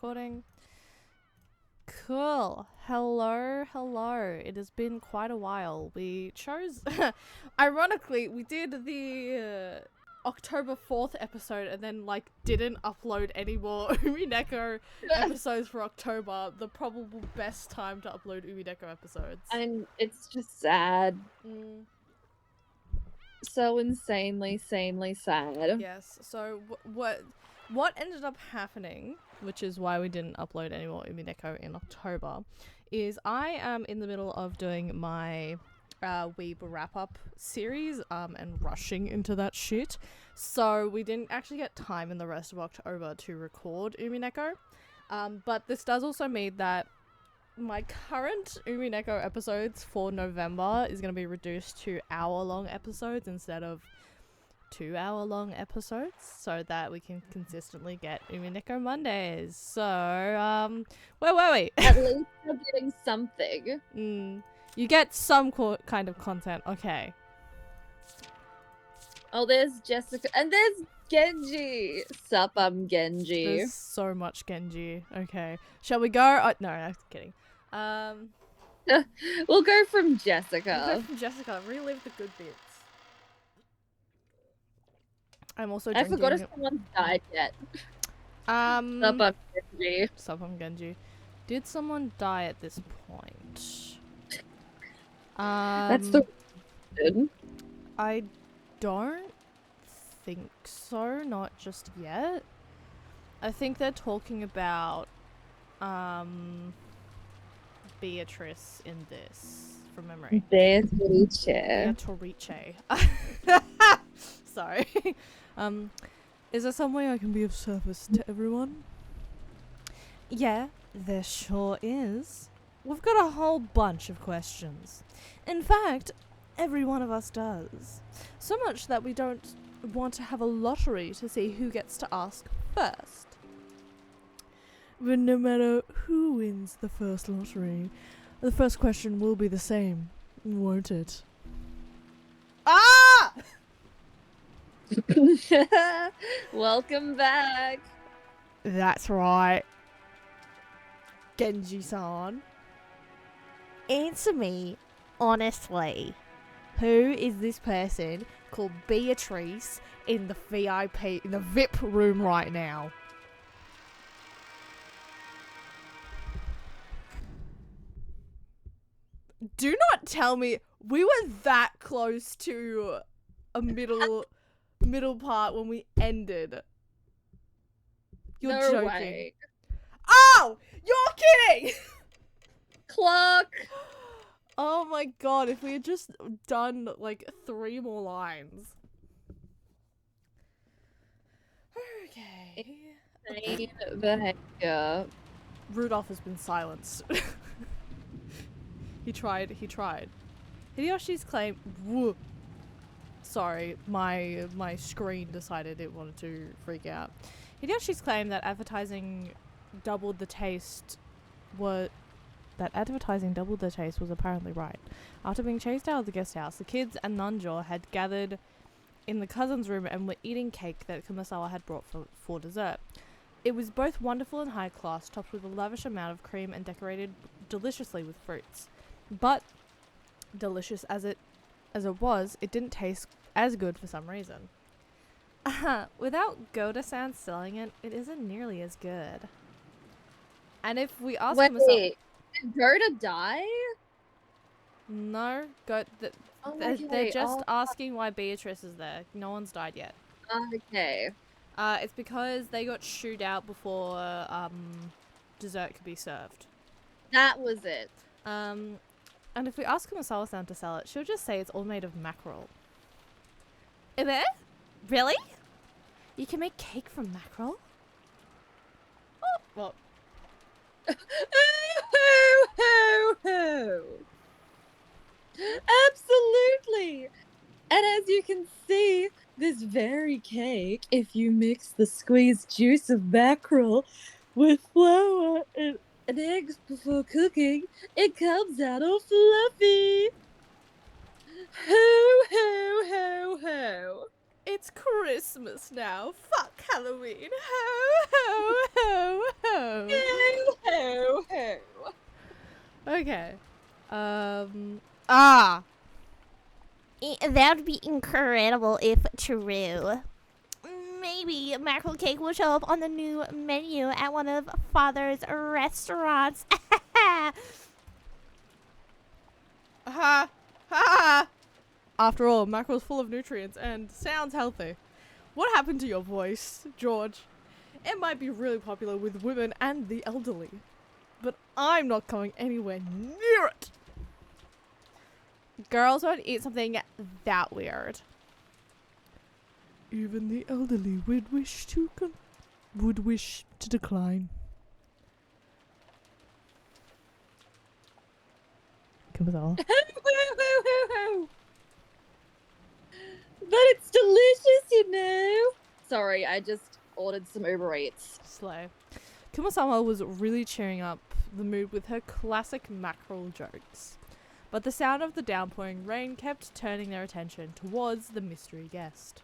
recording. Cool. Hello. It has been quite a while. We chose... Ironically, we did the October 4th episode and then, didn't upload any more Umineko episodes for October. The probable best time to upload Umineko episodes. And it's just sad. So insanely sad. Yes. So what ended up happening, which is why we didn't upload any more Umineko in October, is I am in the middle of doing my Weeb wrap-up series and rushing into that shit. So we didn't actually get time in the rest of October to record Umineko. But this does also mean that my current Umineko episodes for November is going to be reduced to hour-long episodes instead of 2-hour-long episodes, so that we can consistently get Umineko Mondays. So, where were we? At least we're getting something. You get some kind of content, okay. Oh, there's Jessica, and there's Genji. Sup, I'm Genji. There's so much Genji. Okay. Shall we go? No, I'm kidding. We'll go from Jessica. We'll go from Jessica. Relive the good bits. I'm also I drinking... forgot if someone died yet. Sup, I'm Genji. Sup, I'm Genji. Did someone die at this point? That's the good. I don't think so, not just yet. I think they're talking about Beatrice in this, from memory. Beatrice. Sorry. Is there some way I can be of service to everyone? Yeah, there sure is. We've got a whole bunch of questions. In fact, every one of us does. So much that we don't want to have a lottery to see who gets to ask first. But no matter who wins the first lottery, the first question will be the same, won't it? Ah! Welcome back. That's right. Genji-san. Answer me honestly. Who is this person called Beatrice in the VIP room right now? Do not tell me we were that close to a middle part when we ended. You're no joking. Way. Oh! You're kidding! Clock! Oh my god, if we had just done 3 more lines. Okay. Insane behavior. Rudolph has been silenced. He tried. Hideyoshi's claim... Whoa. Sorry, my screen decided it wanted to freak out. Hideyoshi's claim that advertising doubled the taste was apparently right. After being chased out of the guest house, the kids and Nanjo had gathered in the cousin's room and were eating cake that Kumasawa had brought for dessert. It was both wonderful and high class, topped with a lavish amount of cream and decorated deliciously with fruits. But delicious as it was, it didn't taste as good for some reason. Without Goda-san selling it, it isn't nearly as good. And if we ask Wait, Kumasawa... did Goda die? No, they're just asking why Beatrice is there. No one's died yet. Okay. It's because they got shooed out before dessert could be served. That was it. And if we ask Kumasawa-san to sell it, she'll just say it's all made of mackerel. Is it? Really? You can make cake from mackerel? Oh, well. Absolutely. And as you can see, this very cake, if you mix the squeezed juice of mackerel with flour and eggs before cooking, it comes out all fluffy. Ho, ho, ho, ho. It's Christmas now. Fuck Halloween. Ho, ho, ho, ho. Okay. Ah. That would be incredible if true. Maybe mackerel cake will show up on the new menu at one of Father's restaurants. Ha ha. After all, mackerel's full of nutrients and sounds healthy. What happened to your voice, George? It might be really popular with women and the elderly, but I'm not going anywhere near it. Girls won't eat something that weird. Even the elderly would wish to decline. Kumazawa. But it's delicious, you know. Sorry, I just ordered some Uber Eats. Slay. Kumasama was really cheering up the mood with her classic mackerel jokes. But the sound of the downpouring rain kept turning their attention towards the mystery guest.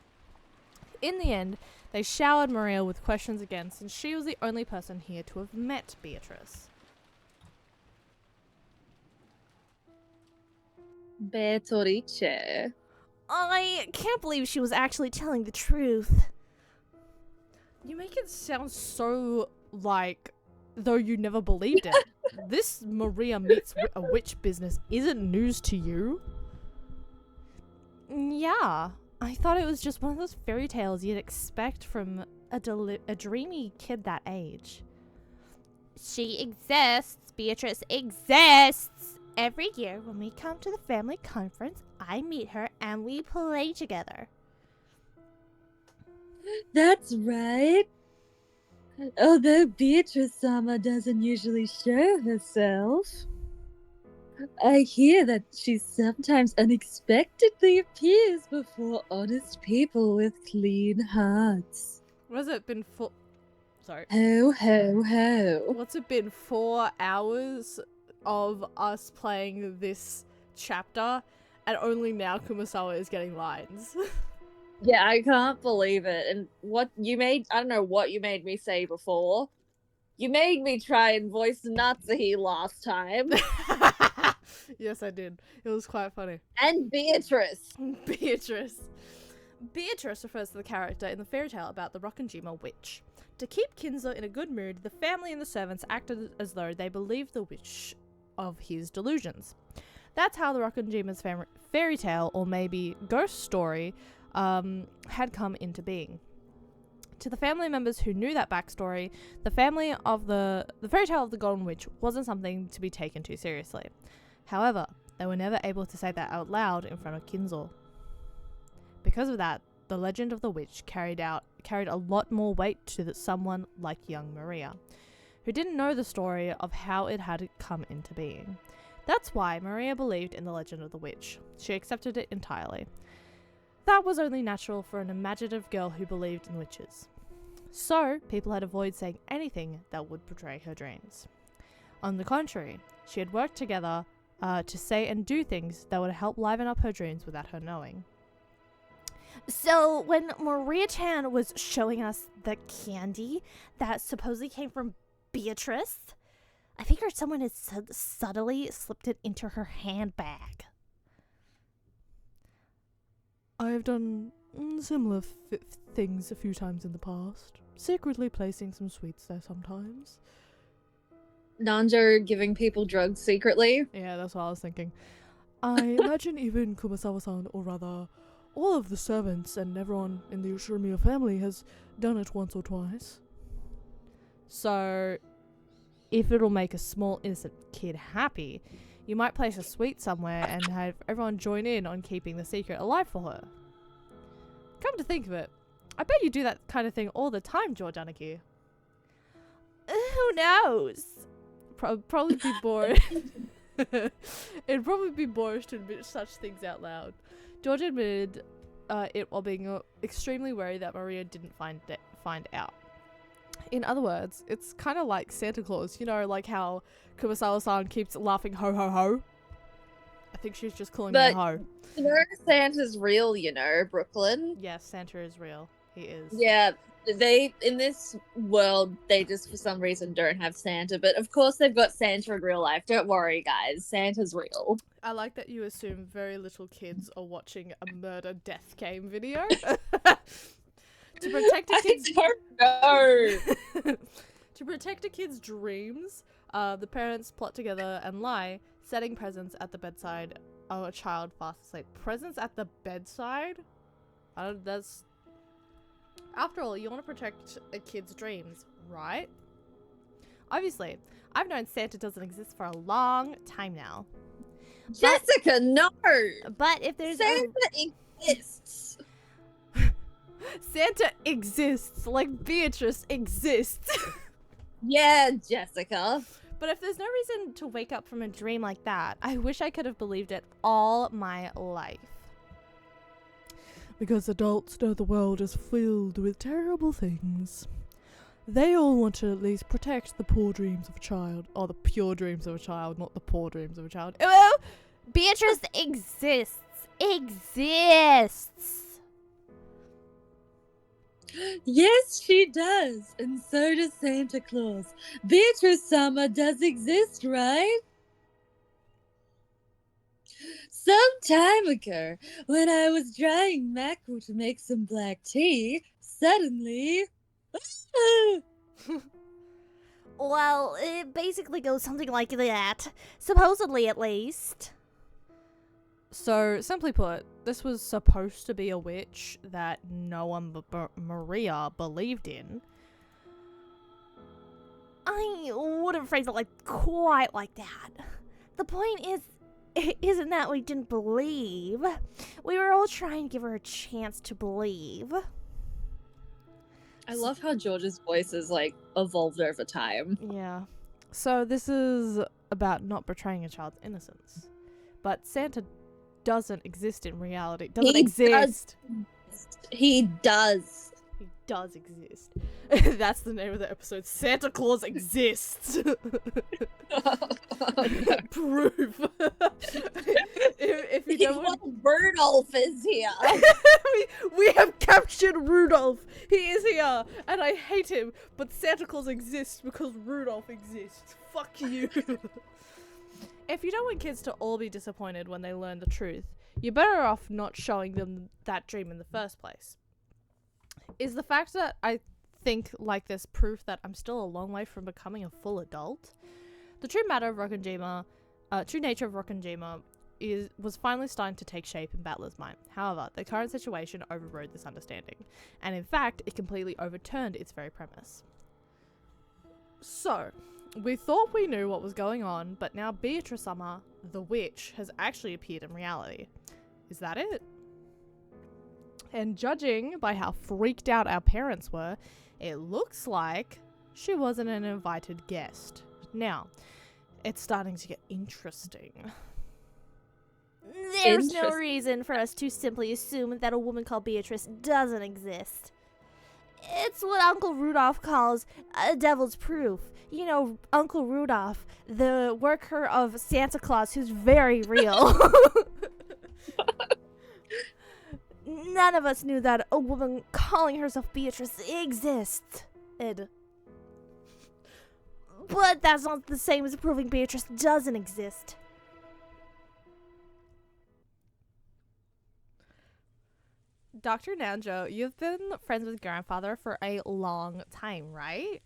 In the end, they showered Maria with questions again, since she was the only person here to have met Beatrice. Beatrice. I can't believe she was actually telling the truth. You make it sound so like though you never believed it. This Maria meets a witch business isn't news to you. Yeah, I thought it was just one of those fairy tales you'd expect from a dreamy kid that age. She exists. Beatrice exists. Every year when we come to the family conference, I meet her and we play together. That's right. Although Beatrice-sama doesn't usually show herself, I hear that she sometimes unexpectedly appears before honest people with clean hearts. What has it been for? Sorry. Ho, ho, ho. What's it been? 4 hours of us playing this chapter, and only now Kumasawa is getting lines. Yeah, I can't believe it. And what you made, I don't know what you made me say before. You made me try and voice Natsuhi last time. Yes, I did. It was quite funny. And Beatrice. Beatrice. Beatrice refers to the character in the fairy tale about the Rokkenjima witch. To keep Kinzo in a good mood, the family and the servants acted as though they believed the witch of his delusions. That's how the Rokkenjima's fairy tale, or maybe ghost story, had come into being. To the family members who knew that backstory, the fairy tale of the Golden Witch wasn't something to be taken too seriously. However, they were never able to say that out loud in front of Kinzo. Because of that, the legend of the witch carried a lot more weight to someone like young Maria, who didn't know the story of how it had come into being. That's why Maria believed in the legend of the witch. She accepted it entirely. That was only natural for an imaginative girl who believed in witches. So, people had avoided saying anything that would betray her dreams. On the contrary, she had worked together to say and do things that would help liven up her dreams without her knowing. So, when Maria-chan was showing us the candy that supposedly came from Beatrice, I figured someone had subtly slipped it into her handbag. I have done similar things a few times in the past. Secretly placing some sweets there sometimes. Nanjo giving people drugs secretly. Yeah, that's what I was thinking. I imagine even Kumasawa-san, or rather, all of the servants and everyone in the Ushirimiya family has done it once or twice. So, if it'll make a small innocent kid happy, you might place a sweet somewhere and have everyone join in on keeping the secret alive for her. Come to think of it, I bet you do that kind of thing all the time, George Anarchy. Who knows? Probably be boring. It'd probably be boorish to admit such things out loud. George admitted it while being extremely worried that Maria didn't find out. In other words, it's kind of like Santa Claus, you know, like how Kumasawa-san keeps laughing ho ho ho. I think she's just calling me ho. You know Santa's real, you know, Brooklyn. Yes, Santa is real. He is. Yeah, They in this world, they just for some reason don't have Santa, but of course they've got Santa in real life. Don't worry, guys, Santa's real. I like that you assume very little kids are watching a murder death game video. To protect a kid's I don't know. to protect a kid's dreams, the parents plot together and lie, setting presents at the bedside of a child fast asleep. Presents at the bedside? That's... After all, you want to protect a kid's dreams, right? Obviously, I've known Santa doesn't exist for a long time now. Jessica, no. But if there's Santa exists. Santa exists, like Beatrice exists. Yeah, Jessica. But if there's no reason to wake up from a dream like that, I wish I could have believed it all my life. Because adults know the world is filled with terrible things. They all want to at least protect the poor dreams of a child. Or the pure dreams of a child, not the poor dreams of a child. well, Beatrice exists. Exists. Yes, she does. And so does Santa Claus. Beatrice Summer does exist, right? Some time ago, when I was drying mackerel to make some black tea, suddenly... Well, it basically goes something like that. Supposedly, at least. So, simply put, this was supposed to be a witch that no one but Maria believed in. I wouldn't phrase it quite like that. The point is, it isn't that we didn't believe. We were all trying to give her a chance to believe. I love how George's voice is, evolved over time. Yeah. So, this is about not betraying a child's innocence. But Santa doesn't exist in reality. Doesn't exist. He does. He does exist. That's the name of the episode. Santa Claus exists. Proof. if you don't Rudolph is here. we have captured Rudolph. He is here, and I hate him. But Santa Claus exists because Rudolph exists. Fuck you. If you don't want kids to all be disappointed when they learn the truth, you're better off not showing them that dream in the first place. Is the fact that I think like this proof that I'm still a long way from becoming a full adult? The true nature of Rockinjima was finally starting to take shape in Battler's mind. However, the current situation overrode this understanding, and in fact, it completely overturned its very premise. So, we thought we knew what was going on, but now Beatrice Summer, the witch, has actually appeared in reality. Is that it? And judging by how freaked out our parents were, it looks like she wasn't an invited guest. Now, it's starting to get interesting. There's no reason for us to simply assume that a woman called Beatrice doesn't exist. It's what Uncle Rudolph calls a devil's proof. You know, Uncle Rudolph, the worker of Santa Claus, who's very real. None of us knew that a woman calling herself Beatrice exists. But that's not the same as proving Beatrice doesn't exist. Dr. Nanjo, you've been friends with grandfather for a long time, right?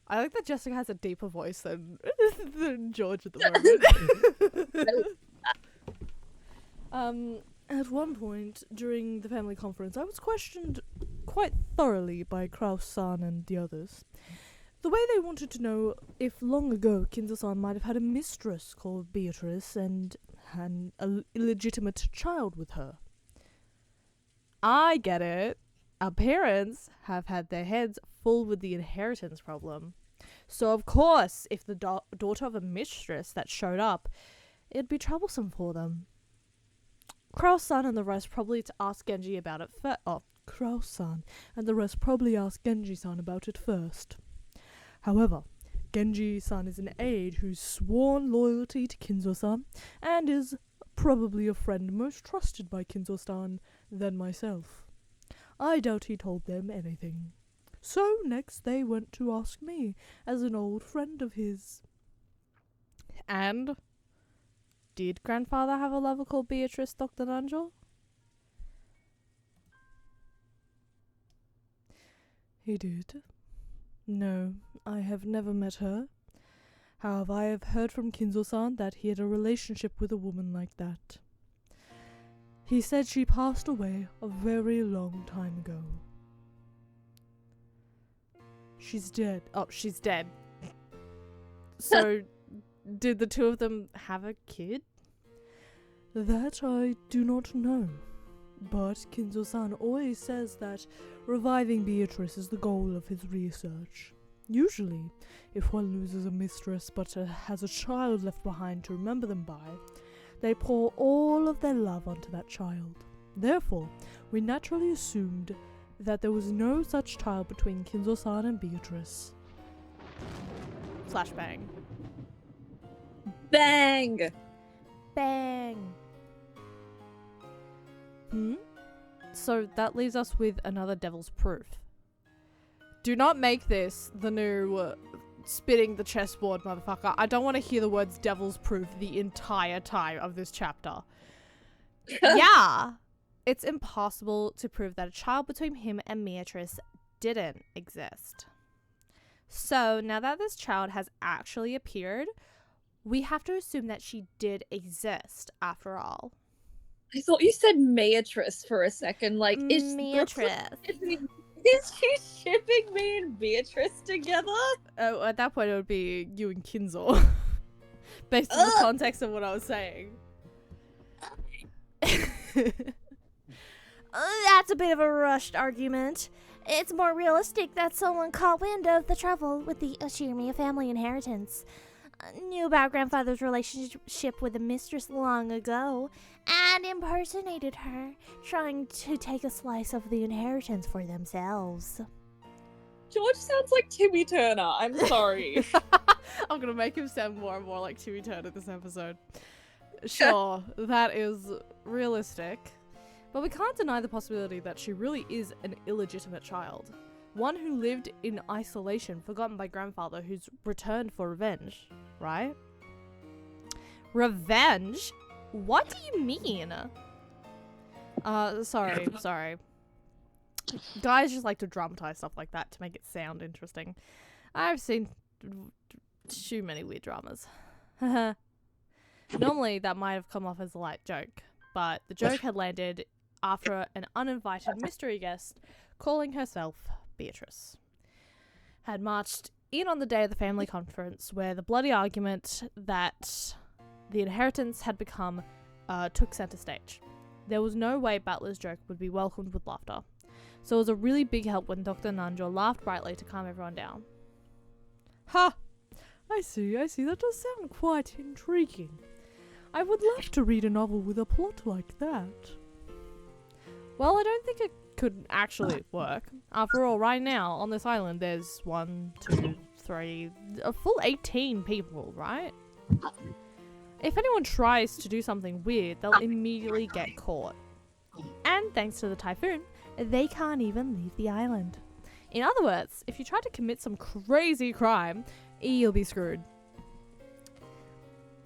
I like that Jessica has a deeper voice than George at the moment. At one point during the family conference, I was questioned quite thoroughly by Kraus-san and the others. The way they wanted to know if long ago Kinzo-san might have had a mistress called Beatrice and an illegitimate child with her. I get it. Our parents have had their heads full with the inheritance problem. So of course, if the daughter of a mistress that showed up, it'd be troublesome for them. Kraus-san and the rest probably asked Genji about it first. Oh, Kraus-san and the rest probably asked Genji-san about it first. However, Genji-san is an aide who's sworn loyalty to Kinzo-san and is probably a friend most trusted by Kinzo-san than myself. I doubt he told them anything. So next they went to ask me, as an old friend of his. And did grandfather have a lover called Beatrice, Dr. Nigel? He did. No, I have never met her. However, I have heard from Kinzo-san that he had a relationship with a woman like that. He said she passed away a very long time ago. She's dead. Oh, she's dead. So, did the two of them have a kid? That I do not know. But Kinzo-san always says that reviving Beatrice is the goal of his research. Usually, if one loses a mistress but has a child left behind to remember them by, they pour all of their love onto that child. Therefore, we naturally assumed that there was no such child between Kinzo-san and Beatrice. Flashbang. Bang! Bang. So that leaves us with another devil's proof. Do not make this the new spitting the chessboard, motherfucker. I don't want to hear the words devil's proof the entire time of this chapter. Yeah. It's impossible to prove that a child between him and Beatrice didn't exist. So now that this child has actually appeared, we have to assume that she did exist after all. I thought you said Beatrice for a second. Like, is Beatrice. Is she shipping me and Beatrice together? Oh, at that point it would be you and Kinzo. Based on the context of what I was saying. That's a bit of a rushed argument. It's more realistic that someone caught wind of the trouble with the Ashirmiya family inheritance, knew about grandfather's relationship with the mistress long ago, and impersonated her, trying to take a slice of the inheritance for themselves. George sounds like Timmy Turner. I'm sorry. I'm gonna make him sound more and more like Timmy Turner this episode. Sure, that is realistic. But we can't deny the possibility that she really is an illegitimate child. One who lived in isolation, forgotten by grandfather, who's returned for revenge, right? Revenge? What do you mean? Sorry. Guys just like to dramatize stuff like that to make it sound interesting. I've seen too many weird dramas. Normally that might have come off as a light joke, but the joke had landed after an uninvited mystery guest, calling herself Beatrice, had marched in on the day of the family conference where the bloody argument that the inheritance had become took center stage. There was no way Butler's joke would be welcomed with laughter, so it was a really big help when Dr. Nanjo laughed brightly to calm everyone down. Ha! I see, that does sound quite intriguing. I would love to read a novel with a plot like that. Well, I don't think it could actually work. After all, right now, on this island, there's 1, 2, 3, a full 18 people, right? If anyone tries to do something weird, they'll immediately get caught. And thanks to the typhoon, they can't even leave the island. In other words, if you try to commit some crazy crime, you'll be screwed.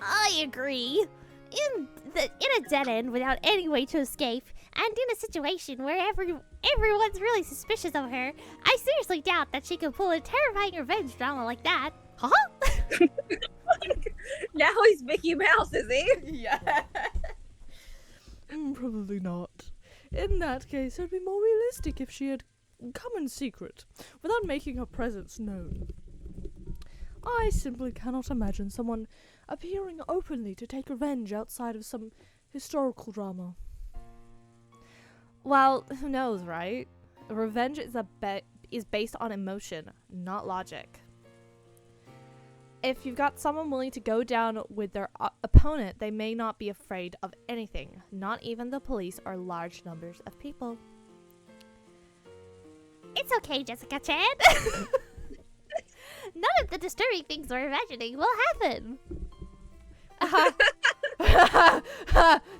I agree. In a dead end without any way to escape, and in a situation where everyone's really suspicious of her, I seriously doubt that she could pull a terrifying revenge drama like that. Huh? Now he's Mickey Mouse, is he? Yeah. Probably not. In that case, it'd be more realistic if she had come in secret, without making her presence known. I simply cannot imagine someone appearing openly to take revenge outside of some historical drama. Well, who knows, right? Revenge is based on emotion, not logic. If you've got someone willing to go down with their opponent, they may not be afraid of anything, not even the police or large numbers of people. It's okay, Jessica Chan. None of the disturbing things we're imagining will happen.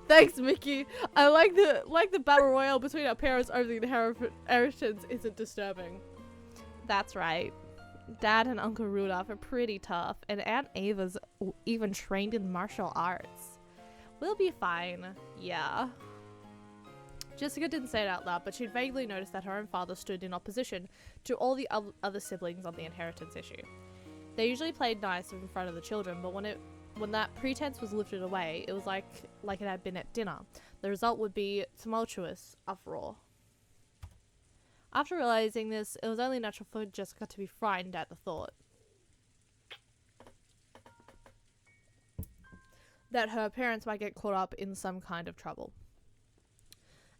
Thanks, Mickey. I like the battle royale between our parents over the inheritance isn't disturbing. That's right. Dad and Uncle Rudolph are pretty tough, and Aunt Ava's even trained in martial arts. We'll be fine. Yeah. Jessica didn't say it out loud, but she'd vaguely noticed that her own father stood in opposition to all the other siblings on the inheritance issue. They usually played nice in front of the children, but when that pretense was lifted away, it was like it had been at dinner. The result would be tumultuous uproar. After realizing this, it was only natural for Jessica to be frightened at the thought that her parents might get caught up in some kind of trouble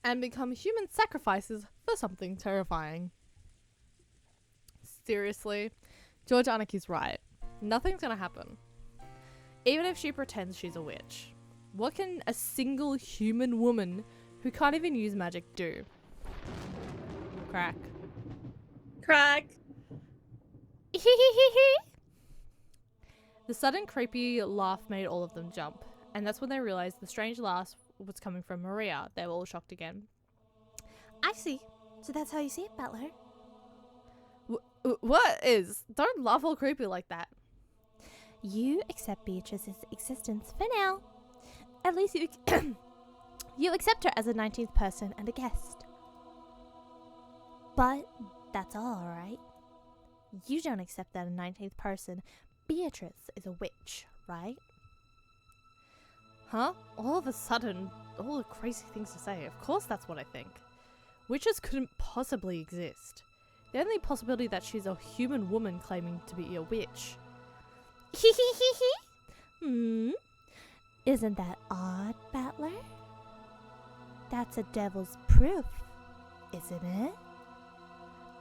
and become human sacrifices for something terrifying. Seriously, George Anaki's right. Nothing's gonna happen. Even if she pretends she's a witch. What can a single human woman who can't even use magic do? Crack. Crack. The sudden creepy laugh made all of them jump, and that's when they realized the strange laugh was coming from Maria. They were all shocked again. I see. So that's how you see it, Butler. What is? Don't laugh all creepy like that. You accept Beatrice's existence for now. At least you you accept her as a 19th person and a guest. But that's all, right? You don't accept that a 19th person, Beatrice, is a witch, right? Huh? All of a sudden, all the crazy things to say. Of course that's what I think. Witches couldn't possibly exist. The only possibility that she's a human woman claiming to be a witch. Isn't that odd, Battler? That's a devil's proof, isn't it?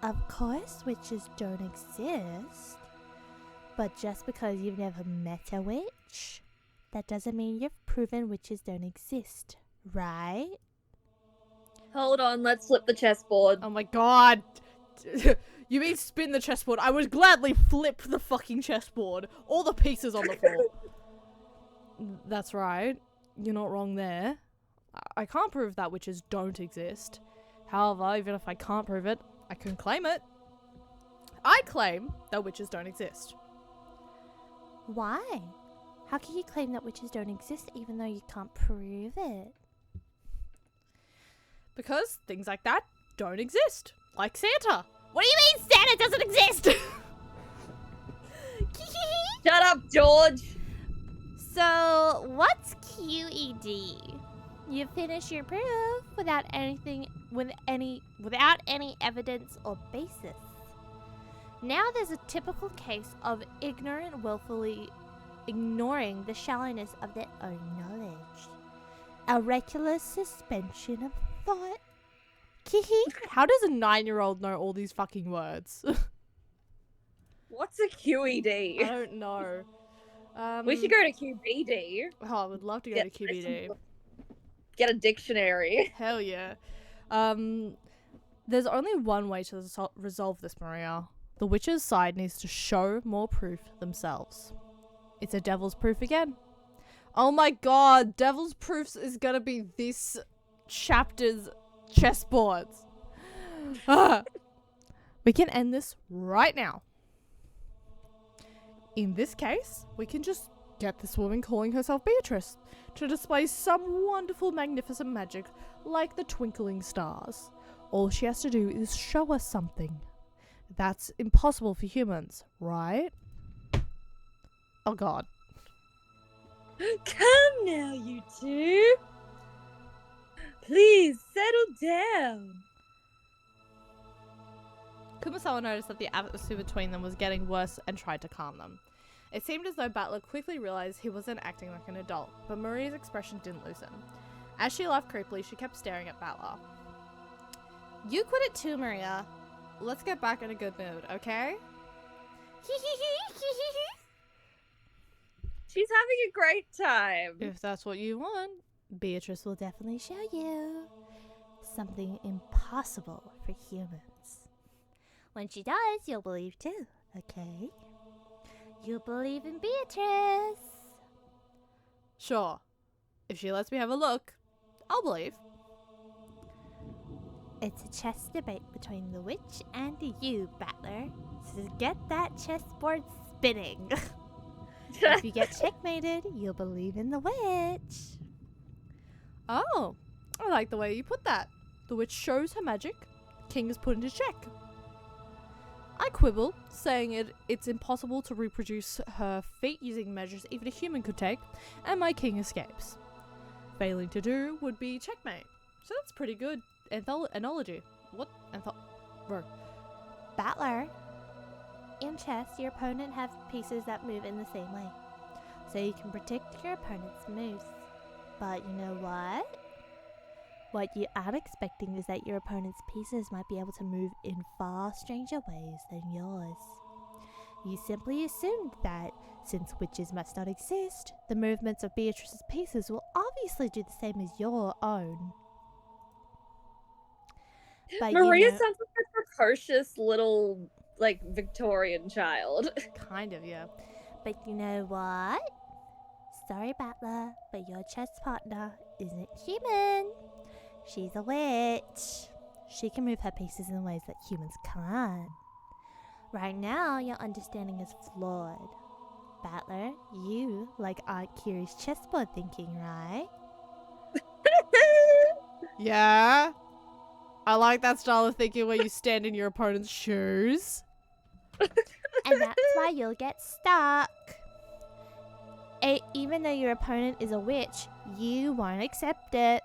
Of course witches don't exist. But just because you've never met a witch, that doesn't mean you've proven witches don't exist, right? Hold on, let's flip the chessboard. Oh my god! You mean spin the chessboard? I would gladly flip the fucking chessboard. All the pieces on the floor. That's right. You're not wrong there. I can't prove that witches don't exist. However, even if I can't prove it, I can claim it. I claim that witches don't exist. Why? How can you claim that witches don't exist even though you can't prove it? Because things like that don't exist. Like Santa. What do you mean Santa doesn't exist? Shut up, George! So, what's QED? You finish your proof without any evidence or basis. Now there's a typical case of ignorant willfully ignoring the shallowness of their own knowledge. A reckless suspension of thought. How does a 9-year-old know all these fucking words? What's a I QED? don't know. We should go to QBD. Oh, I would love to go to QBD. Get a dictionary. Hell yeah. There's only one way to resolve this, Maria. The witch's side needs to show more proof themselves. It's a devil's proof again. Oh my god, devil's proofs is gonna be this chapter's chessboards. We can end this right now. In this case, we can just get this woman calling herself Beatrice to display some wonderful, magnificent magic like the twinkling stars. All she has to do is show us something. That's impossible for humans, right? Oh god. Come now, you two. Please settle down. Kumasawa noticed that the atmosphere between them was getting worse and tried to calm them. It seemed as though Battler quickly realized he wasn't acting like an adult, but Maria's expression didn't loosen. As she laughed creepily, she kept staring at Battler. You quit it too, Maria. Let's get back in a good mood, okay? She's having a great time. If that's what you want. Beatrice will definitely show you something impossible for humans. When she does, you'll believe too, okay? You'll believe in Beatrice. Sure. If she lets me have a look, I'll believe. It's a chess debate between the witch and you, Battler. So get that chessboard spinning. If you get checkmated, you'll believe in the witch. Oh, I like the way you put that. The witch shows her magic. King is put into check. I quibble, saying it's impossible to reproduce her feat using measures even a human could take, and my king escapes. Failing to do would be checkmate. So that's pretty good. Analogy. What? Bro. Battler. In chess, your opponent has pieces that move in the same way, so you can predict your opponent's moves. But you know what? What you aren't expecting is that your opponent's pieces might be able to move in far stranger ways than yours. You simply assumed that, since witches must not exist, the movements of Beatrice's pieces will obviously do the same as your own. But Maria sounds like a precocious little, like, Victorian child. Kind of, yeah. But you know what? Sorry, Battler, but your chess partner isn't human. She's a witch. She can move her pieces in ways that humans can't. Right now, your understanding is flawed. Battler, you like Aunt Kiri's chessboard thinking, right? Yeah. I like that style of thinking where you stand in your opponent's shoes. And that's why you'll get stuck. Even though your opponent is a witch, you won't accept it.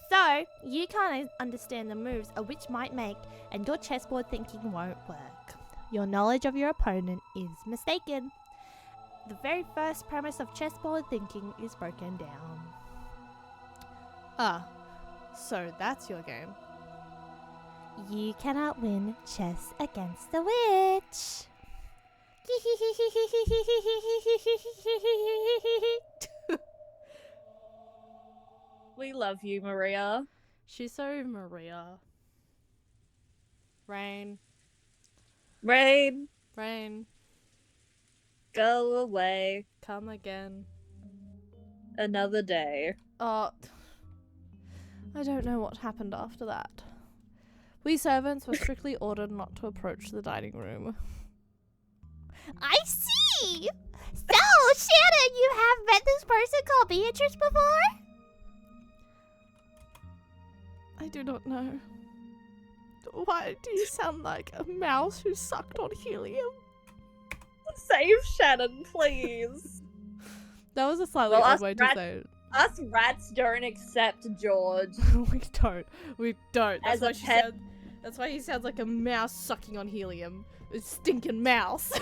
So, you can't understand the moves a witch might make, and your chessboard thinking won't work. Your knowledge of your opponent is mistaken. The very first premise of chessboard thinking is broken down. Ah, so that's your game. You cannot win chess against the witch. We love you, Maria. She's so Maria. Rain. Rain, Rain. go away. Come again. Another day. I don't know what happened after that. We servants were strictly ordered not to approach the dining room. I see! So, Shannon, you have met this person called Beatrice before? I do not know. Why do you sound like a mouse who sucked on helium? Save Shannon, please. That was a slightly Well, odd us way to rats- say it. Us rats don't accept George. We don't. We don't. That's As why a she pet- said. That's why he sounds like a mouse sucking on helium. A stinking mouse.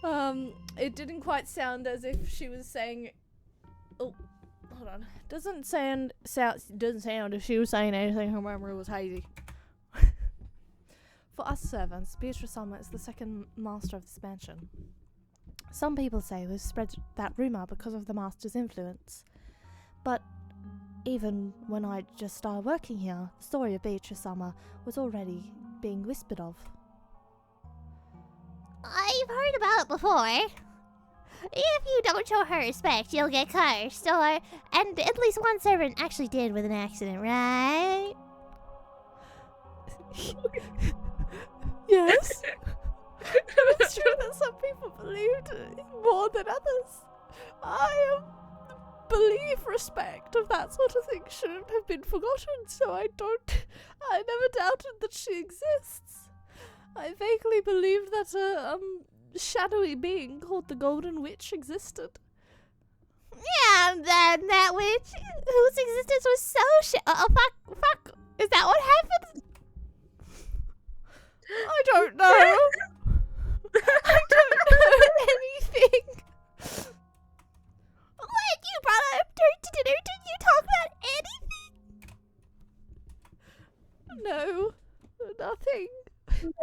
It didn't quite sound as if she was saying. Oh, hold on. Doesn't sound if she was saying anything. Her memory was hazy. For us servants, Beatrice Summer is the second master of this mansion. Some people say we've spread that rumour because of the master's influence. But even when I just started working here, the story of Beatrice Summer was already being whispered of. I've heard about it before. If you don't show her respect, you'll get cursed, and at least one servant actually did with an accident, right? Yes. It's true that some people believed more than others. I believe respect of that sort of thing shouldn't have been forgotten, so I never doubted that she exists. I vaguely believed that a shadowy being called the Golden Witch existed. Yeah, and then that witch whose existence was so fuck. Is that what happened? I don't know. I don't know anything. When you brought up her to dinner, did you talk about anything? No, nothing.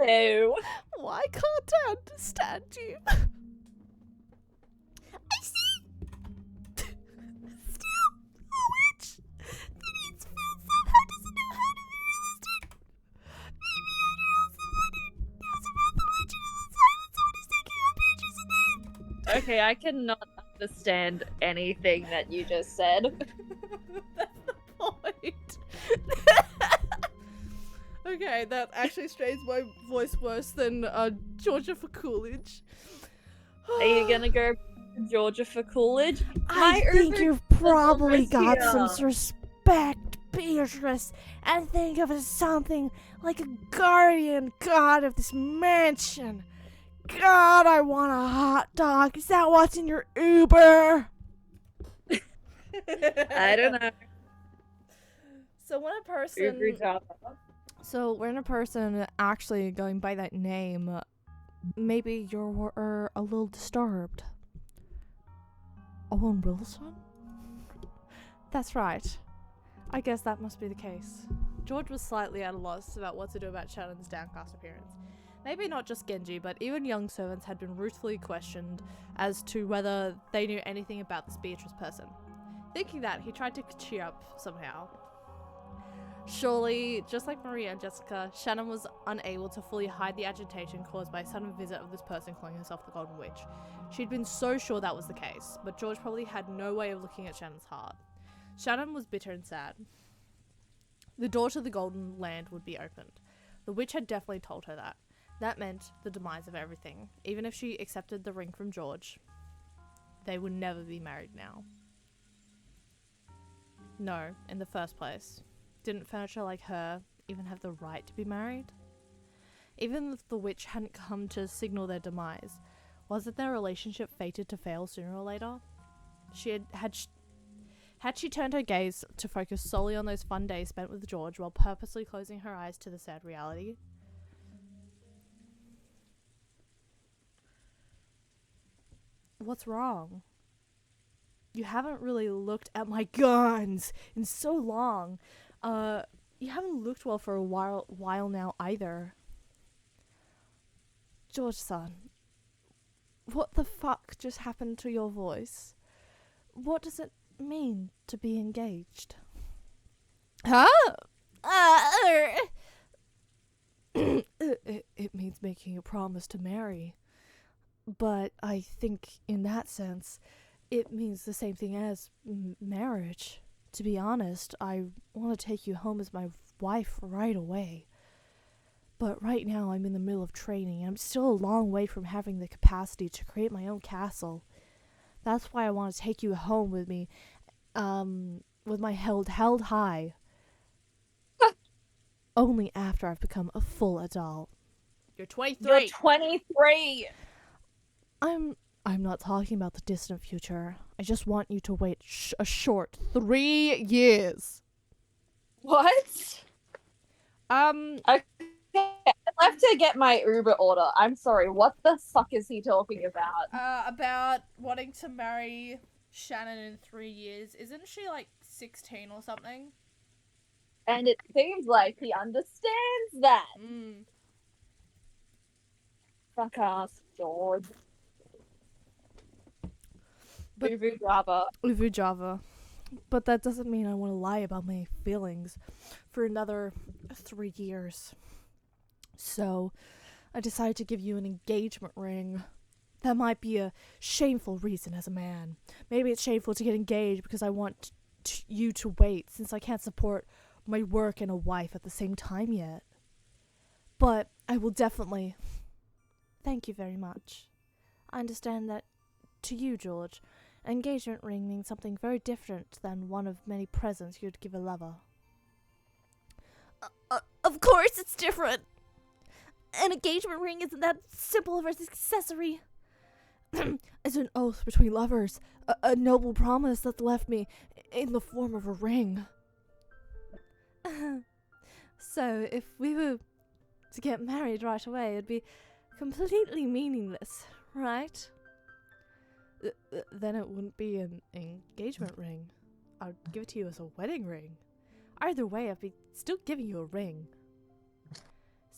No. Why can't I understand you? I see. Still, a witch that eats food somehow doesn't know how to be realistic. Maybe after all, someone who knows about the legend of the silent sword is taking on Beatrice's name. Okay, I cannot understand anything that you just said. That's the point. Okay, that actually strains my voice worse than Georgia for Coolidge. Are you gonna go to Georgia for Coolidge? I My think Uber you've probably is got some here. respect, Beatrice, and think of it as something like a guardian god of this mansion. God, I want a hot dog. Is that what's in your Uber? I don't know. So when a person, Uber Java. so when a person actually going by that name, maybe you're a little disturbed. Owen Wilson? That's right. I guess that must be the case. George was slightly at a loss about what to do about Shannon's downcast appearance. Maybe not just Genji, but even young servants had been ruthlessly questioned as to whether they knew anything about this Beatrice person. Thinking that, he tried to cheer up somehow. Surely, just like Maria and Jessica, Shannon was unable to fully hide the agitation caused by a sudden visit of this person calling herself the Golden Witch. She'd been so sure that was the case, but George probably had no way of looking at Shannon's heart. Shannon was bitter and sad. The door to the Golden Land would be opened. The witch had definitely told her that. That meant the demise of everything. Even if she accepted the ring from George, they would never be married now. No, in the first place. Didn't furniture like her even have the right to be married? Even if the witch hadn't come to signal their demise, wasn't their relationship fated to fail sooner or later? Had she turned her gaze to focus solely on those fun days spent with George while purposely closing her eyes to the sad reality? What's wrong? You haven't really looked at my guns in so long. You haven't looked well for a while now either. George-san, what the fuck just happened to your voice? What does it mean to be engaged? Huh? It means making a promise to marry. But I think in that sense, it means the same thing as marriage. To be honest, I want to take you home as my wife right away. But right now I'm in the middle of training, and I'm still a long way from having the capacity to create my own castle. That's why I want to take you home with me, with my held high. Only after I've become a full adult. You're 23. You're 23. I'm not talking about the distant future. I just want you to wait a short 3 years. What? Okay, I have to get my Uber order. I'm sorry, what the fuck is he talking about? About wanting to marry Shannon in 3 years. Isn't she like 16 or something? And it seems like he understands that. Fuck ass, George. But Uvu Java. But that doesn't mean I want to lie about my feelings for another 3 years. So, I decided to give you an engagement ring. That might be a shameful reason as a man. Maybe it's shameful to get engaged because I want you to wait, since I can't support my work and a wife at the same time yet. But I will definitely... Thank you very much. I understand that to you, George, an engagement ring means something very different than one of many presents you'd give a lover. Of course it's different! An engagement ring isn't that simple of an accessory. It's an oath between lovers, a noble promise that's left me in the form of a ring. So, if we were to get married right away, it'd be completely meaningless, right? Then it wouldn't be an engagement ring. I'd give it to you as a wedding ring. Either way, I'd be still giving you a ring.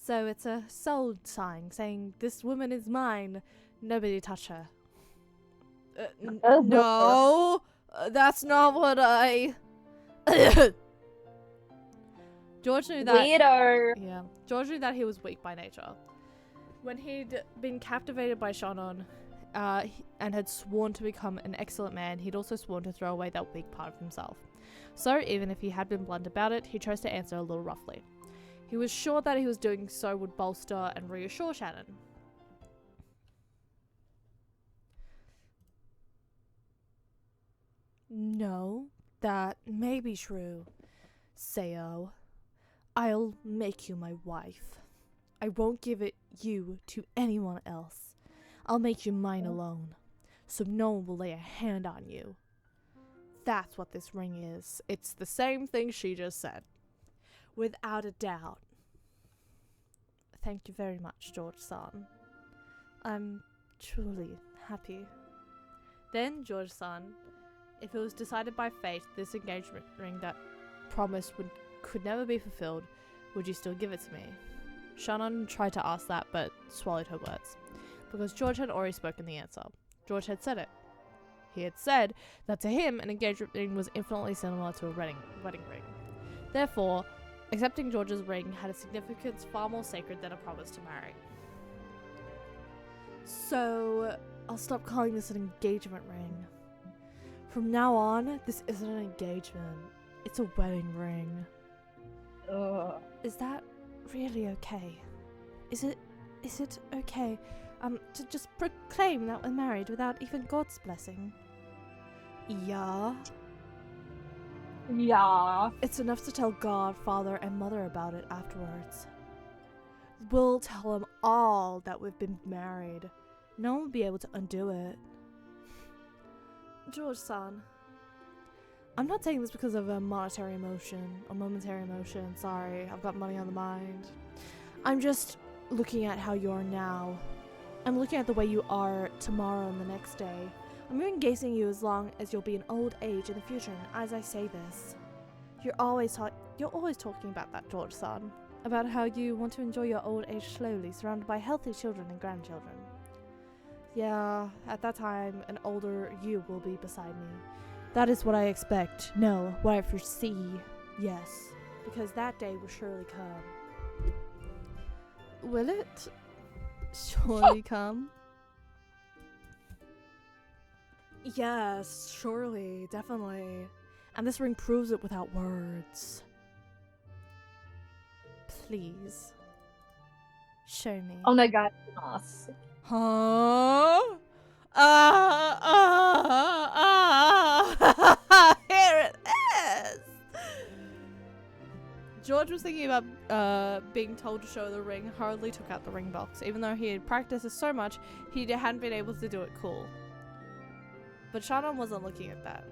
So it's a soul sign saying, this woman is mine, nobody touch her. No, that's not what I... George knew that... Weirdo. Yeah, George knew that he was weak by nature. When he'd been captivated by Shannon, and had sworn to become an excellent man, he'd also sworn to throw away that weak part of himself. So, even if he had been blunt about it, he chose to answer a little roughly. He was sure that he was doing so would bolster and reassure Shannon. No, that may be true, Sayo. I'll make you my wife. I won't give you to anyone else. I'll make you mine alone, so no one will lay a hand on you. That's what this ring is. It's the same thing she just said. Without a doubt. Thank you very much, George-san. I'm truly happy. Then, George-san, if it was decided by fate this engagement ring that promised could never be fulfilled, would you still give it to me? Shannon tried to ask that, but swallowed her words, because George had already spoken the answer. George had said it. He had said that to him, an engagement ring was infinitely similar to a wedding ring. Therefore, accepting George's ring had a significance far more sacred than a promise to marry. So, I'll stop calling this an engagement ring. From now on, this isn't an engagement. It's a wedding ring. Is that really okay? Is it okay, to just proclaim that we're married without even God's blessing? Yeah. Yeah. It's enough to tell God, Father, and Mother about it afterwards. We'll tell them all that we've been married. No one will be able to undo it. George-san, I'm not saying this because of a momentary emotion, sorry, I've got money on the mind. I'm just looking at how you are now. I'm looking at the way you are tomorrow and the next day. I'm even gazing you as long as you'll be in old age in the future, and as I say this, you're always talking about that, George-san, about how you want to enjoy your old age slowly, surrounded by healthy children and grandchildren. Yeah, at that time, an older you will be beside me. That is what I expect. No, what I foresee. Yes, because that day will surely come. Will it surely come? Yes, surely, definitely. And this ring proves it without words. Please. Show me. Oh my god, us. Huh? Here it is! George was thinking about being told to show the ring, hurriedly took out the ring box. Even though he had practiced it so much, he hadn't been able to do it cool. But Shannon wasn't looking at that.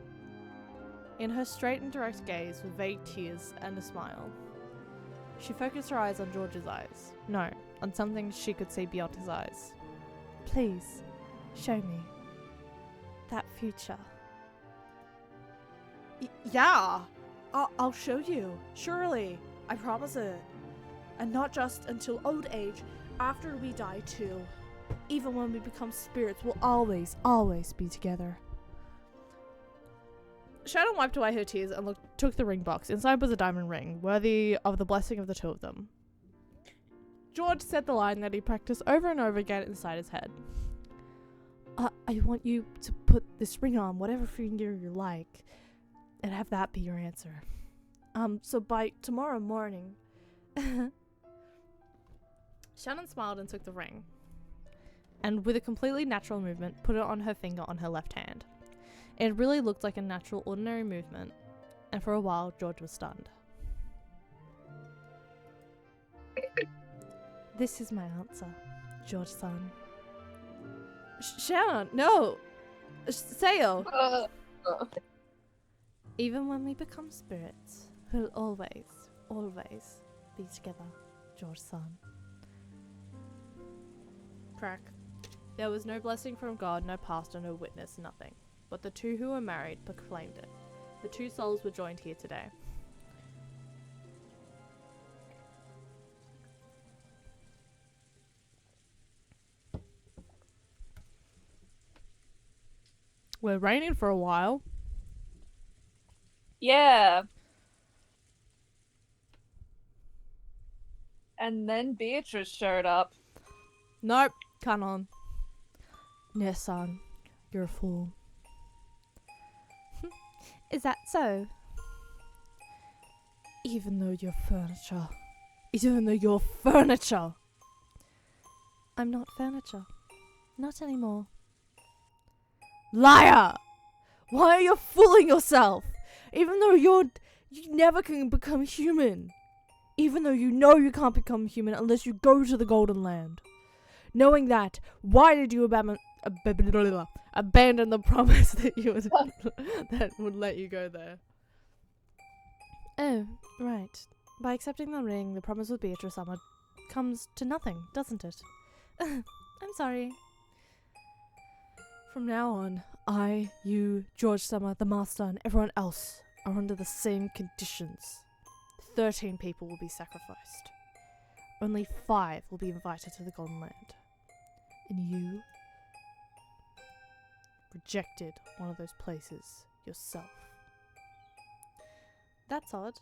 In her straight and direct gaze were vague tears and a smile. She focused her eyes on George's eyes. No, on something she could see beyond his eyes. Please, show me that future. Yeah, I'll show you. Surely, I promise it. And not just until old age, after we die too. Even when we become spirits, we'll always, always be together. Shannon wiped away her tears and took the ring box. Inside was a diamond ring, worthy of the blessing of the two of them. George said the line that he practiced over and over again inside his head. I want you to put this ring on whatever finger you like, and have that be your answer. So by tomorrow morning... Shannon smiled and took the ring, and with a completely natural movement, put it on her finger on her left hand. It really looked like a natural, ordinary movement, and for a while, George was stunned. This is my answer, George-san. Shannon, no! Sayo! Even when we become spirits, we'll always, always be together, George-san. Crack. There was no blessing from God, no pastor, no witness, nothing. But the two who were married proclaimed it. The two souls were joined here today. We're raining for a while. Yeah. And then Beatrice showed up. Nope, can't on. Nesan, you're a fool. Is that so? Even though you're furniture. Even though you're furniture. I'm not furniture. Not anymore. Liar! Why are you fooling yourself? Even though you never can become human. Even though you know you can't become human unless you go to the Golden Land. Knowing that, why did you abandon the promise that you would that would let you go there? Oh, right. By accepting the ring, the promise with Beatrice Summer comes to nothing, doesn't it? I'm sorry. From now on, I, you, George Summer, the Master, and everyone else are under the same conditions. 13 people will be sacrificed. Only 5 will be invited to the Golden Land. And you rejected one of those places yourself. That's odd.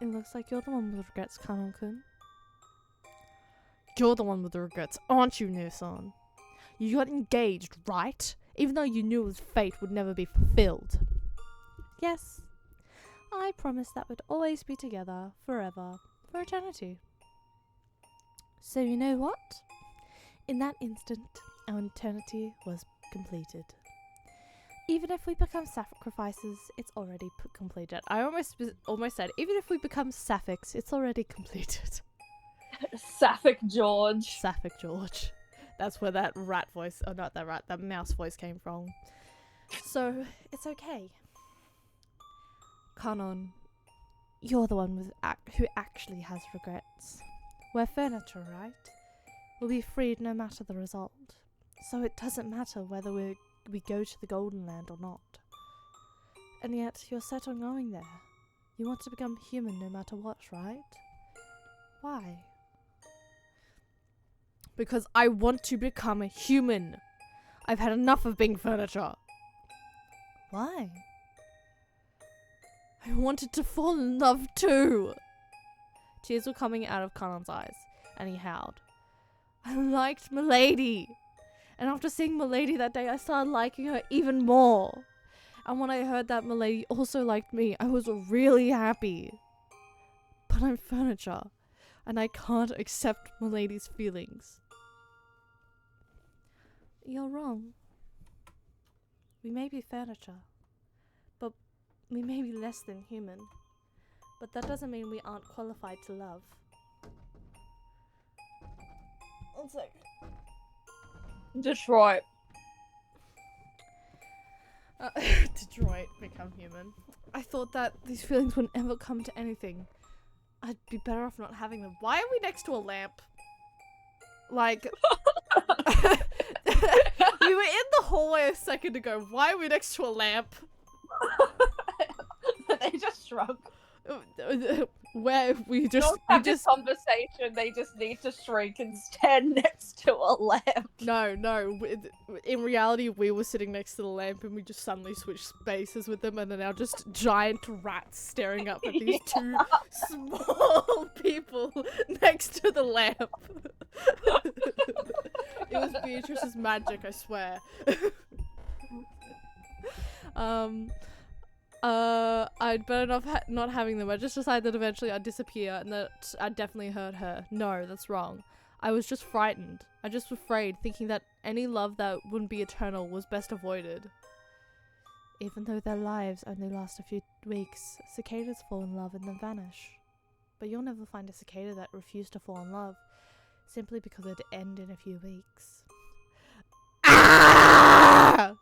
It looks like you're the one with regrets, Kanon-kun. You're the one with the regrets, aren't you, Nusan? You got engaged, right? Even though you knew his fate would never be fulfilled. Yes. I promised that we'd always be together, forever, for eternity. So you know what? In that instant, our eternity was completed. Even if we become sacrifices, it's already completed. I almost said, even if we become sapphics, it's already completed. Sapphic George. Sapphic George. That's where that rat voice, or not that rat, that mouse voice came from. So, it's okay. Kanon, you're the one with who actually has regrets. We're furniture, right? We'll be freed no matter the result. So it doesn't matter whether we go to the Golden Land or not. And yet, you're set on going there. You want to become human no matter what, right? Why? Because I want to become a human. I've had enough of being furniture. Why? I wanted to fall in love too. Tears were coming out of Kanon's eyes, and he howled. I liked Milady. And after seeing Milady that day, I started liking her even more. And when I heard that Milady also liked me, I was really happy. But I'm furniture, and I can't accept Milady's feelings. You're wrong. We may be furniture, but we may be less than human. But that doesn't mean we aren't qualified to love. One sec. Detroit. Detroit, become human. I thought that these feelings would never come to anything. I'd be better off not having them. Why are we next to a lamp? Like, we were in the hallway a second ago. Why are we next to a lamp? They just shrunk. Where we just Don't have this conversation. They just need to shrink and stand next to a lamp. No. In reality, we were sitting next to the lamp and we just suddenly switched spaces with them, and are now just giant rats staring up at these two small people next to the lamp. It was Beatrice's magic, I swear. I'd better not having them. I just decided that eventually I'd disappear and that I'd definitely hurt her. No, that's wrong. I was just frightened. I just was afraid, thinking that any love that wouldn't be eternal was best avoided. Even though their lives only last a few weeks, cicadas fall in love and then vanish. But you'll never find a cicada that refused to fall in love, simply because it'd end in a few weeks. Ah!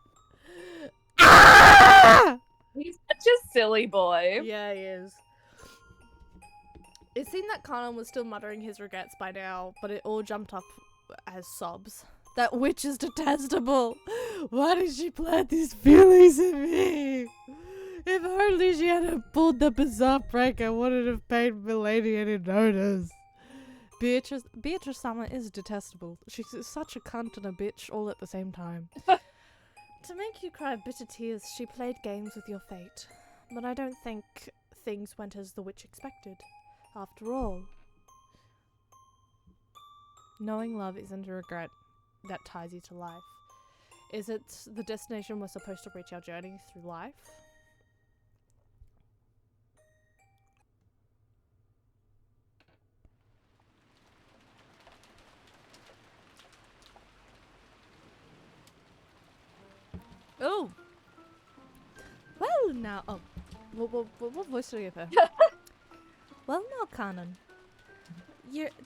Ah! He's such a silly boy. Yeah, he is. It seemed that Kanon was still muttering his regrets by now, but it all jumped up as sobs. That witch is detestable. Why did she plant these feelings in me? If only she hadn't pulled the bizarre prank, I wouldn't have paid Milady any notice. Beatrice Summer is detestable. She's such a cunt and a bitch all at the same time. To make you cry bitter tears, she played games with your fate. But I don't think things went as the witch expected. After all, knowing love isn't a regret that ties you to life. Is it the destination we're supposed to reach our journey through life? Oh! Well, now. Oh. What voice do I give her? Well, now, Canon.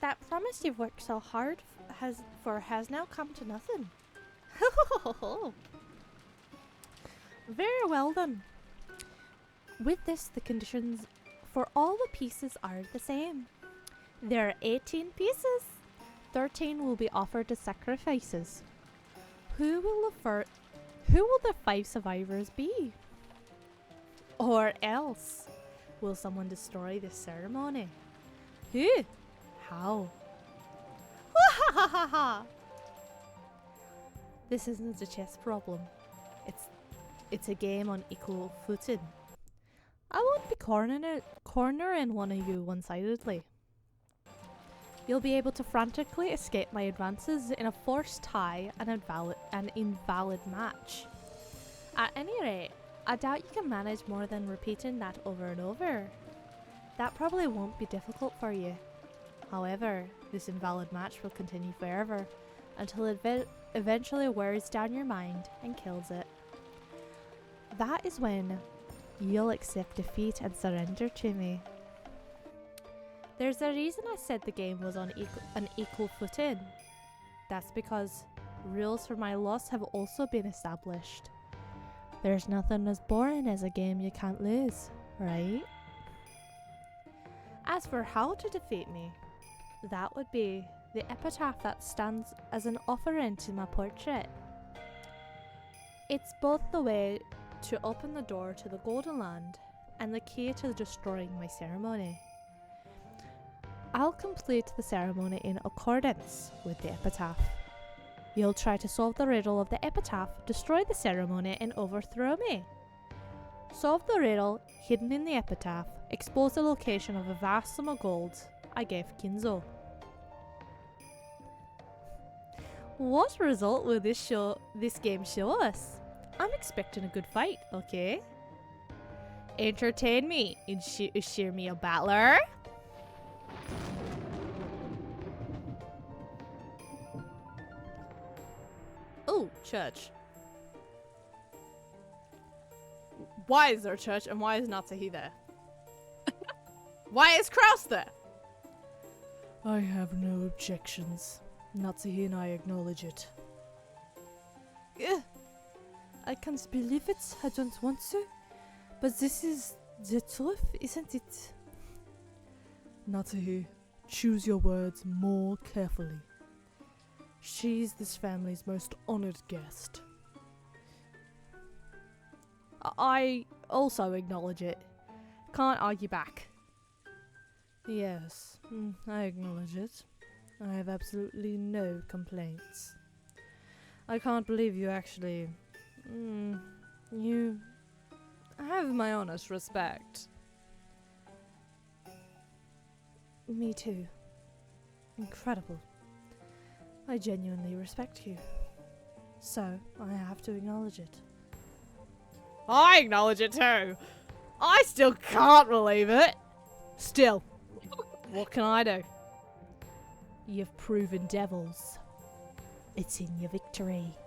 That promise you've worked so hard has now come to nothing. Very well then. With this, the conditions for all the pieces are the same. There are 18 pieces. 13 will be offered as sacrifices. Who will the 5 survivors be? Or else, will someone destroy this ceremony? Who? How? This isn't a chess problem. It's a game on equal footing. I won't be cornering one of you one-sidedly. You'll be able to frantically escape my advances in a forced tie and an invalid match. At any rate, I doubt you can manage more than repeating that over and over. That probably won't be difficult for you. However, this invalid match will continue forever until it eventually wears down your mind and kills it. That is when you'll accept defeat and surrender to me. There's a reason I said the game was on an equal footing. That's because rules for my loss have also been established. There's nothing as boring as a game you can't lose, right? As for how to defeat me, that would be the epitaph that stands as an offering to my portrait. It's both the way to open the door to the Golden Land and the key to destroying my ceremony. I'll complete the ceremony in accordance with the epitaph. You'll try to solve the riddle of the epitaph, destroy the ceremony, and overthrow me. Solve the riddle hidden in the epitaph, expose the location of a vast sum of gold I gave Kinzo. What result will this game show us? I'm expecting a good fight, okay? Entertain me and cheer me a battler. Oh, church. Why is there a church and why is Natsuhi there? Why is Kraus there? I have no objections. Natsuhi and I acknowledge it. I can't believe it. I don't want to. But this is the truth, isn't it? Natsuhi, choose your words more carefully. She's this family's most honored guest. I also acknowledge it. Can't argue back. Yes, I acknowledge it. I have absolutely no complaints. I can't believe you actually... you have my honest respect. Me too. Incredible. I genuinely respect you. So, I have to acknowledge it. I acknowledge it too! I still can't believe it! Still, what can I do? You've proven devils. It's in your victory.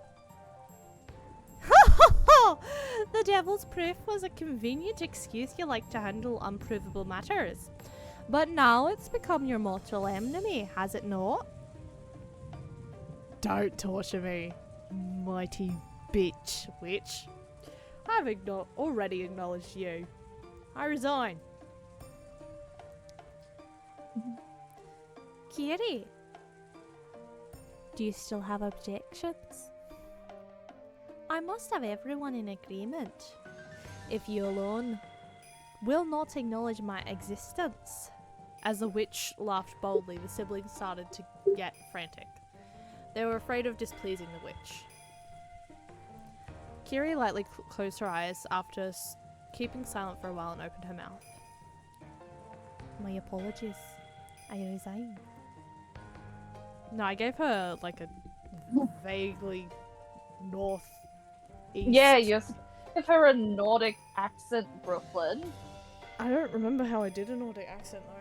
The devil's proof was a convenient excuse you like to handle unprovable matters. But now it's become your mortal enemy, has it not? Don't torture me, mighty bitch witch. I've already acknowledged you. I resign. Kiri, do you still have objections? I must have everyone in agreement. If you alone will not acknowledge my existence. As the witch laughed boldly, the siblings started to get frantic. They were afraid of displeasing the witch. Kiri lightly closed her eyes after keeping silent for a while and opened her mouth. My apologies. I resign. No, I gave her like a vaguely north east. Yeah, you're supposed to give her a Nordic accent, Brooklyn. I don't remember how I did a Nordic accent though.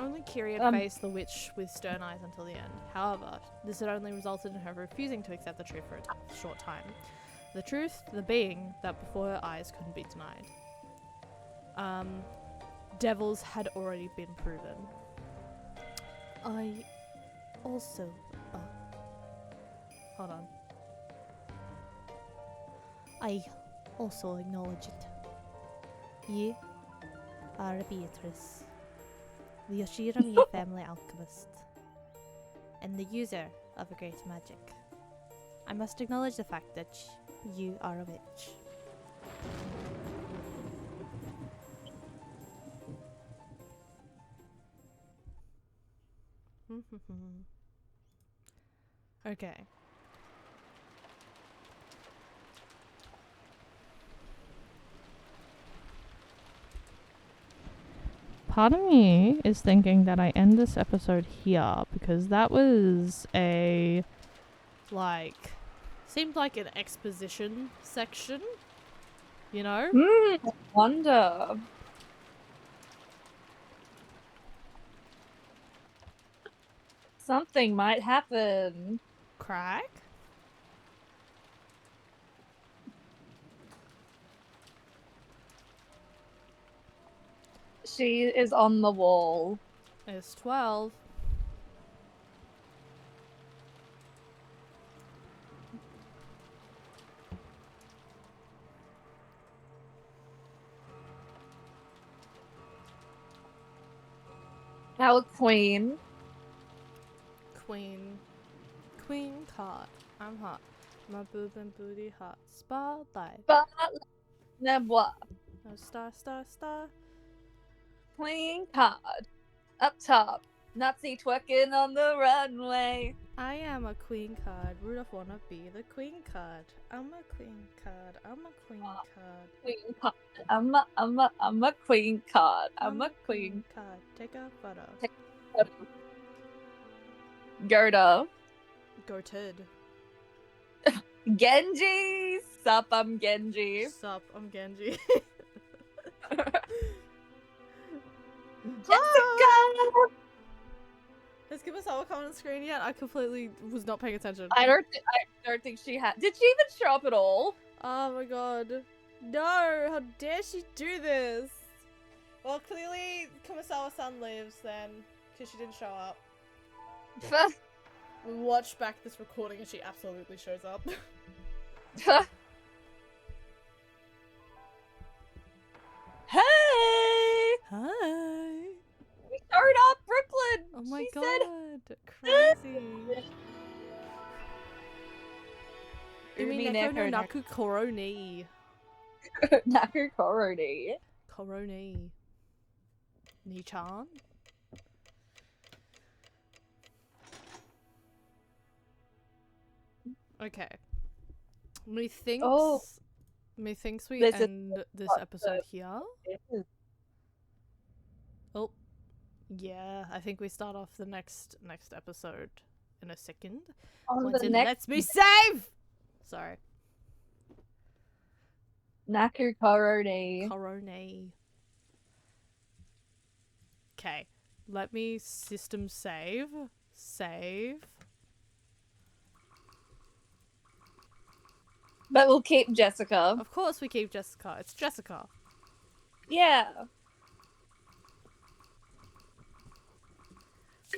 Only Kyrie faced the witch with stern eyes until the end. However, this had only resulted in her refusing to accept the truth for a short time. The truth, the being that before her eyes couldn't be denied. Devils had already been proven. I also... hold on. I also acknowledge it. You are Beatrice, the Yoshirami family alchemist, and the user of a great magic. I must acknowledge the fact that you are a witch. Okay. Part of me is thinking that I end this episode here because that was a, like, seemed like an exposition section, you know? I wonder. Something might happen. Crack? She is on the wall. It's 12. Our queen. Queen card. I'm hot. My boob and booty hot. Spotlight. But what? No star. Queen card. Up top. Nazi twerking on the runway. I am a queen card. Rudolph wanna be the queen card. I'm a queen card. I'm a queen card. Queen card. I'm a queen card. I'm a queen card. Take a photo. card. Gerda. Goated. Genji. Sup, I'm Genji. Sup, I'm Genji. Jessica! Has Kumasawa come on the screen yet? I completely was not paying attention. I don't think she had. Did she even show up at all? Oh my god. No! How dare she do this? Well, clearly Kumasawa-san lives then, because she didn't show up. We watch back this recording and she absolutely shows up. Hey! Hi! We started off Brooklyn! Oh my She god! Crazy! Umineko no Naku Koroni. Naku Koroni. Koroni. Ni-chan? Okay. Methinks we end this episode here. Oh. Yeah, I think we start off the next episode in a second. Once it lets me save! Sorry. Naku Koroni. Koroni. Okay. Let me system save. Save. But we'll keep Jessica. Of course we keep Jessica. It's Jessica. Yeah.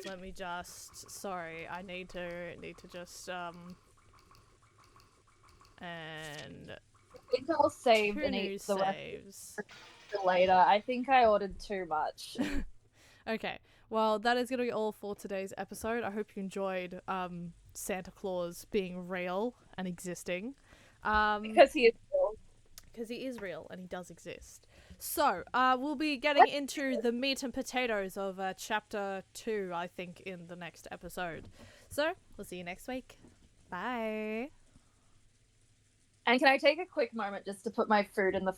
Let me just... Sorry, I need to just, and... I think I'll save and eat the saves. rest later. I think I ordered too much. Okay, well, that is going to be all for today's episode. I hope you enjoyed Santa Claus being real and existing. Because he is real. Because he is real and he does exist. So, we'll be getting into the meat and potatoes of chapter 2, I think, in the next episode. So, we'll see you next week. Bye. And can I take a quick moment just to put my food in the